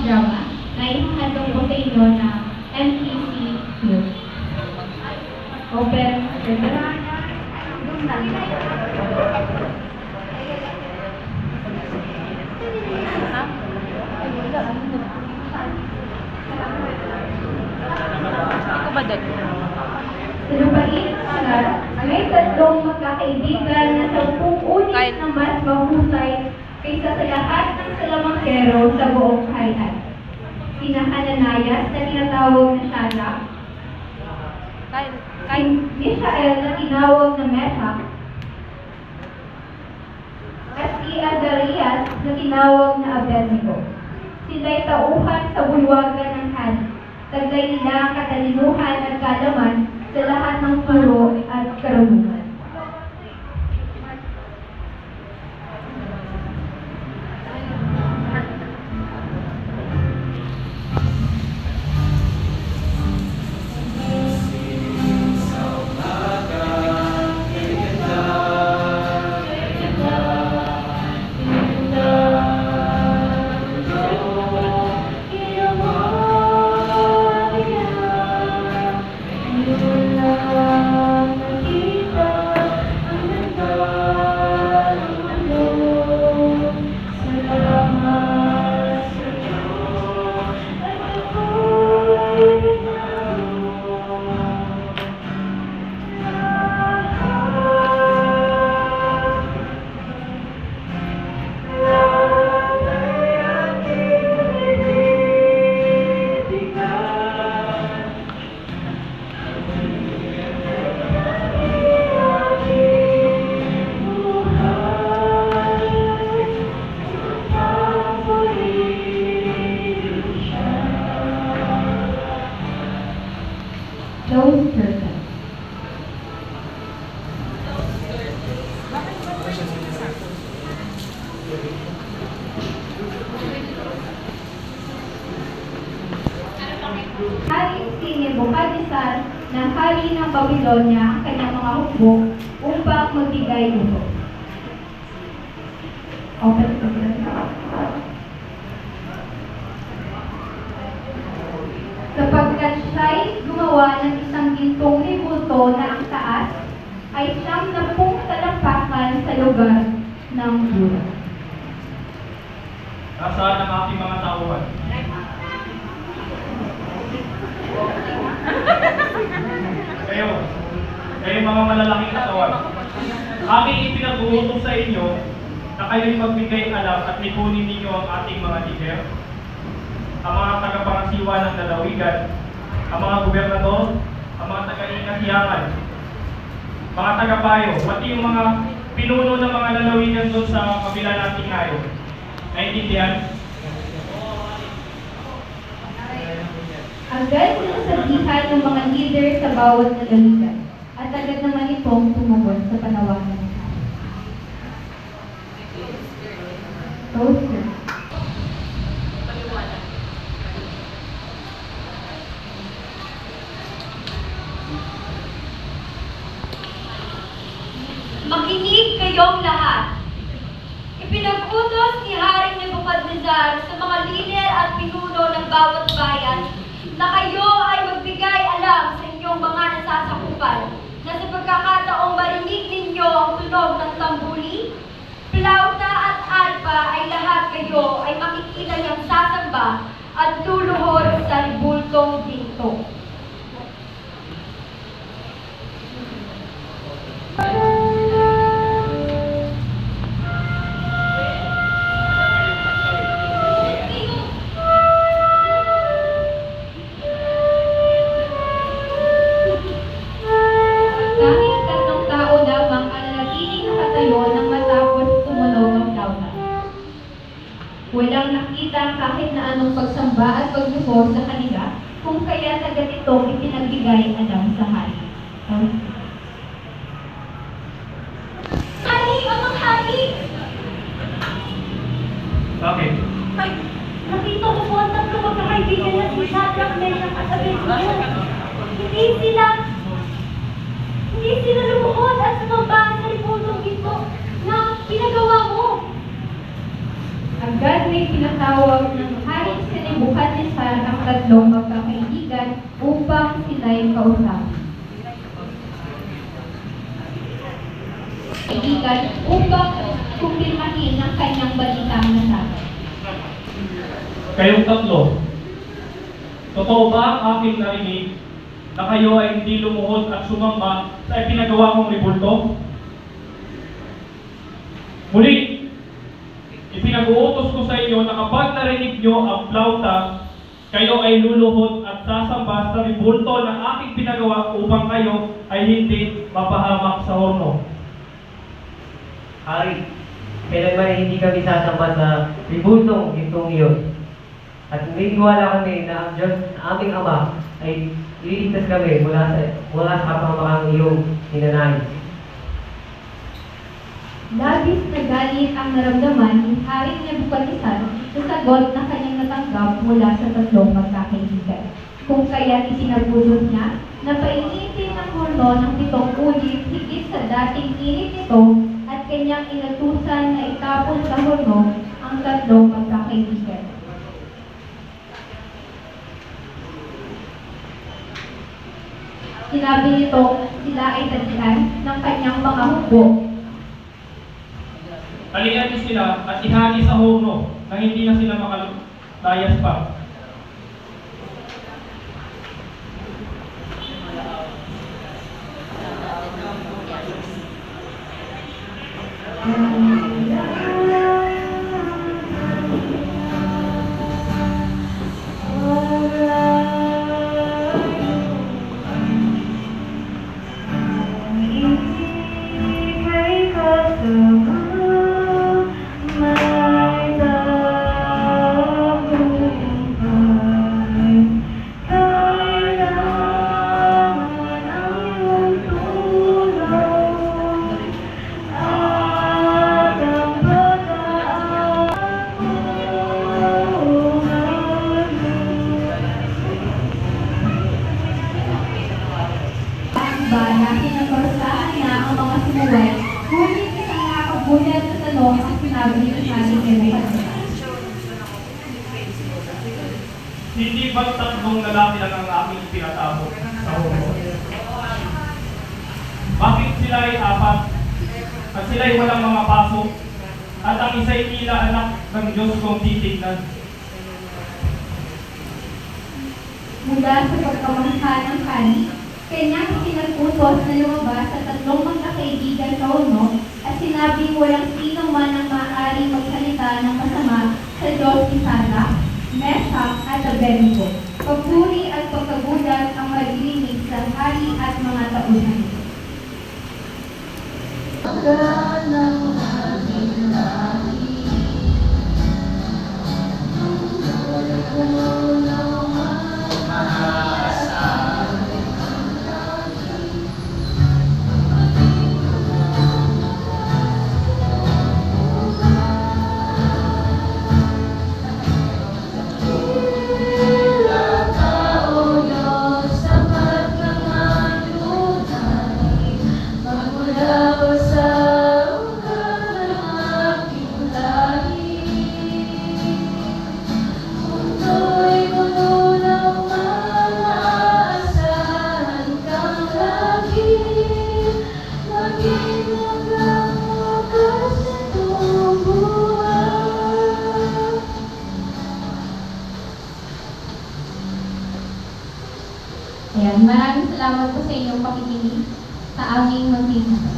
drama na ihahandog po sa inyo ng MTC Group. Open, Sinupain sila may tatlong magkakaibigan na sa ulit na mas mahusay kaysa sa lahat ng salamangkero sa buong kaharian. Sina Ananias na tinatawag na Shadrach, Mishael na tinawag na Meshach, at si Azarias na tinawag na Abednego. Sila'y tauhan sa bulwagan ng Han. Taglay nila ang katalinuhan at kalaman sa lahat ng turo at karunungan. Close curtain. Hari si Nebukadnesar ng hari ng Babylonia ang kanyang mga hukbo upang magbigay uto. Open curtain. Sapagkat siya'y gumawa ng isang gintong ribulto na ang taas ay 70 talampakan sa lugar ng bulan. Nasaan ang aking mga tauhan? Kayo mga malalaking katawan. Aking ipinag-uutos sa inyo na kayo'y magbigay alam at lipunin ninyo ang ating mga leader, ang mga tagapangasiwa ng lalawigan, ang mga gobernador, ang mga taga-ingat-hiyangan, mga tagapayo, pati yung mga pinuno ng mga lalawigan doon sa kabila nating ngayon. Naintindihan? Agad sinasabihan ng mga leader sa bawat lalawigan at agad naman itong tumugon sa panawagan ng hari. Toaster. Makinig kayong lahat. Ipinag-utos ni Haring Nebukadnesar sa mga lider at pinuno ng bawat bayan na kayo ay magbigay alam sa inyong mga nasasakupan na sa pagkakataong marinig ninyo ang tunog ng tambuli, plauta at arpa ay lahat kayo ay makikita niyang sasamba at luluhod sa ribultong ginto. Tanging 3 tao lamang ang nanatiling nakatayo nang matapos tumunog ang flauta. Walang nakita kahit na anong pagsamba at pagluhod sa kanila, kung kaya agad itong ipinagbigay alam sa hari. Hari! Amang hari! Bakit? Ay, nakita ko po ang tatlong magkakaibigan na si Shadrach, Meshach at Abednego. Hindi sila lumuhod at sumamba sa ribultong ginto na pinagawa mo. Agad may pinatawag ng Haring Nebukadnezar ang tatlong magkakaibigan upang sila'y kausapin. Kaibigan upang kumpirmahin ang kanyang balitang nasabi. Kayong tatlo, totoo ba ang aking narinig na kayo ay hindi lumuhod at sumamba sa ipinagawa kong ribulto? Muli, ipinag-uutos ko sa inyo na kapag narinig nyo ang flauta, kayo ay luluhod at sasamba sa ribulto na aking pinagawa upang kayo ay hindi mapahamak sa horno. Hari, kailanman ay hindi kami sasamba sa ribultong gintong iyon. At naniniwala kami na ang Diyos na aming Ama ay ililigtas kami mula sa kapahamakang iyong ninanais. Labis na galit ang naramdaman ni Haring Nebukadnezar sa sagot na kanyang natanggap mula sa tatlong magkakaibigan. Kung kaya't isinagpulot niya na painitin ng horno ng 7 ulit higit sa dating init nito at kanyang inutusan na itapon sa horno ang tatlong magkakaibigan. Sinabi nito sila ay talian ng kanyang mga hukbo. Talian niyo sila at ihali sa horno nang hindi na sila makalayas pa. Bala, pinaparusahan na ang mga sumuway, ngunit isang nakakagulat na tanong ang sinabi ni Haring Nebukadnezar. Hindi ba tatlong lalaki lang ang aking pinatapos sa horno? Bakit sila ay 4 at sila ay walang mga pasok at ang isa'y tila anak ng Diyos kong titignan? Mula sa pagkamangha ng kani, kanyang pinagputos na lumabas sa tatlong magkakaibigan sa horno at sinabing walang sino man ang maaaring magsalita ng masama sa Diyos ni Sadrach, Meshach at Abednego. Pagpuri at pagkagulat ang maririnig sa hari at mga tauhan. Ayan, maraming salamat po sa inyong pakikinig sa aming magpinsan.